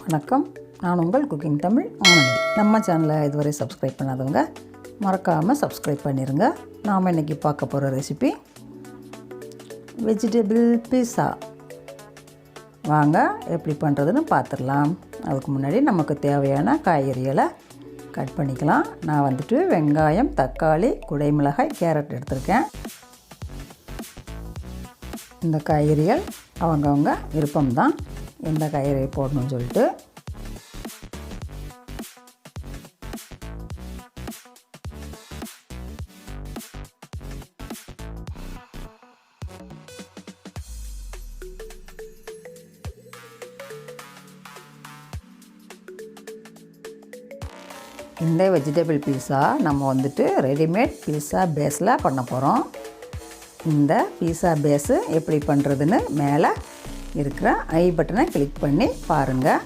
வணக்கம், நான் உங்கள் குக்கிங் தமிழ் ஆனந்தி. நம்ம சேனலை இதுவரை சப்ஸ்கிரைப் பண்ணாதவங்க மறக்காமல் சப்ஸ்கிரைப் பண்ணிடுங்க. நாம் இன்றைக்கி பார்க்க போகிற ரெசிபி வெஜிடபிள் பீஸா. வாங்க எப்படி பண்ணுறதுன்னு பார்த்துடலாம். அதுக்கு முன்னாடி நமக்கு தேவையான காய்கறிகளை கட் பண்ணிக்கலாம். நான் வெங்காயம், தக்காளி, குடைமிளகாய், கேரட் எடுத்திருக்கேன். இந்த காய்கறிகள் அவங்கவுங்க விருப்பம்தான், எந்த காய்கறி போடணும்னு சொல்லிட்டு. இந்த வெஜிடபிள் பீஸா நம்ம ரெடிமேட் பீஸா பேஸில் பண்ண போகிறோம். இந்த பீஸா பேஸு எப்படி பண்ணுறதுன்னு மேலே இருக்கிற ஐ பட்டனை கிளிக் பண்ணி பாருங்கள்.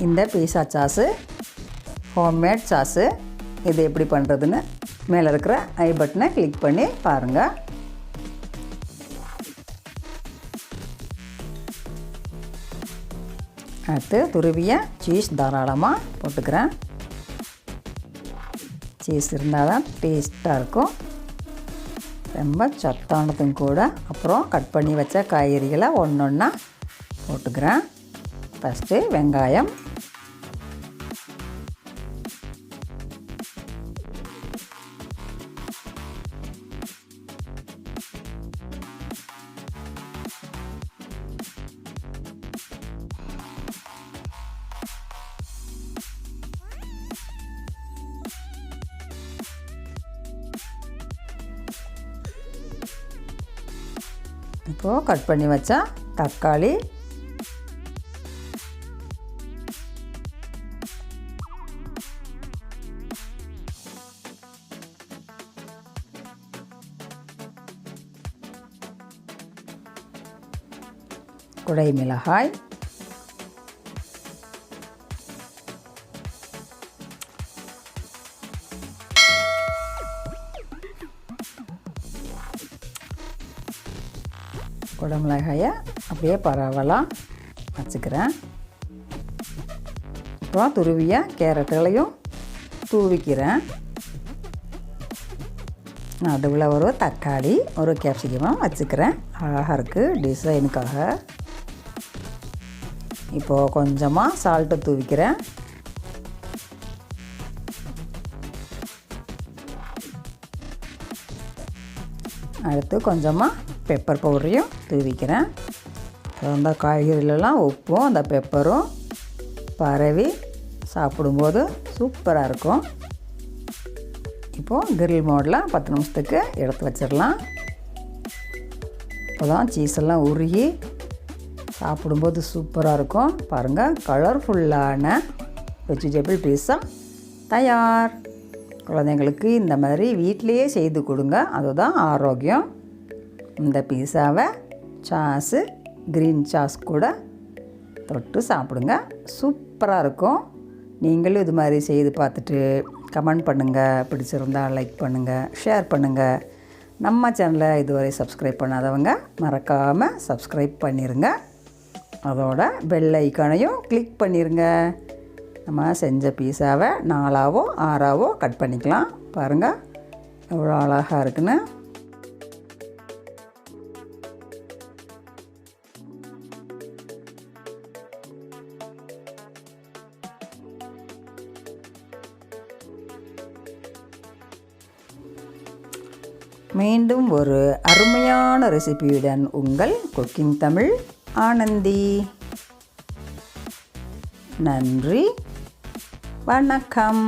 இந்த பீஸா சாஸு ஹோம்மேட் சாஸு, இது எப்படி பண்ணுறதுன்னு மேலே இருக்கிற ஐ பட்டனை கிளிக் பண்ணி பாருங்கள். அடுத்து துருவிய சீஸ் தாராளமாக போட்டுக்கிறேன். சீஸ் இருந்தால் தான் டேஸ்ட்டாக இருக்கும், ரொம்ப சத்தானதும் கூட. அப்புறம் கட் பண்ணி வச்ச காய்கறிகளை ஒன்று ஒன்றா போட்டுக்கிறேன். ஃபஸ்ட்டு வெங்காயம், இப்போது கட் பண்ணி வச்சா தக்காளி, குடைமிளகாய், குடைமிளகாயை அப்படியே பரவலாக வச்சுக்கிறேன். அப்புறம் துருவிய கேரட்டுகளையும் தூவிக்கிறேன். நடுவில் ஒரு தக்காளி, ஒரு கேப்சிகமும் வச்சுக்கிறேன். அழகாக இருக்குது டிசைனுக்காக. இப்போது கொஞ்சமாக சால்ட்டு தூவிக்கிறேன். அடுத்து கொஞ்சமாக பெப்பர் பவுடரையும் தூவிக்கிறேன். அந்த காய்கறிலலாம் உப்பும் அந்த பெப்பரும் பரவி சாப்பிடும்போது சூப்பராக இருக்கும். இப்போது கிரில் மோடில் 10 நிமிஷத்துக்கு எடுத்து வச்சிடலாம். இப்போ தான் சீஸெல்லாம் உருகி சாப்பிடும்போது சூப்பராக இருக்கும். பாருங்கள், கலர்ஃபுல்லான வெஜிடபிள் பீஸா தயார். குழந்தைங்களுக்கு இந்த மாதிரி வீட்டிலையே செய்து கொடுங்க, அதுதான் ஆரோக்கியம். இந்த பீஸாவை சாஸு, க்ரீன் சாஸ் கூட தொட்டு சாப்பிடுங்க, சூப்பராக இருக்கும். நீங்களும் இது மாதிரி செய்து பார்த்துட்டு கமெண்ட் பண்ணுங்கள். பிடிச்சிருந்தால் லைக் பண்ணுங்கள், ஷேர் பண்ணுங்கள். நம்ம சேனலை இதுவரை சப்ஸ்கிரைப் பண்ணாதவங்க மறக்காமல் சப்ஸ்கிரைப் பண்ணிடுங்க. அதோட பெல் ஐக்கானையும் கிளிக் பண்ணிடுங்க. நம்ம செஞ்ச பீஸாவை 4ஆவோ 6ஆவோ கட் பண்ணிக்கலாம். பாருங்கள் எவ்வளோ அழகாக இருக்குன்னு. மீண்டும் ஒரு அருமையான ரெசிபியுடன் உங்கள் குக்கிங் தமிழ் ஆனந்தி. நன்றி, வணக்கம்.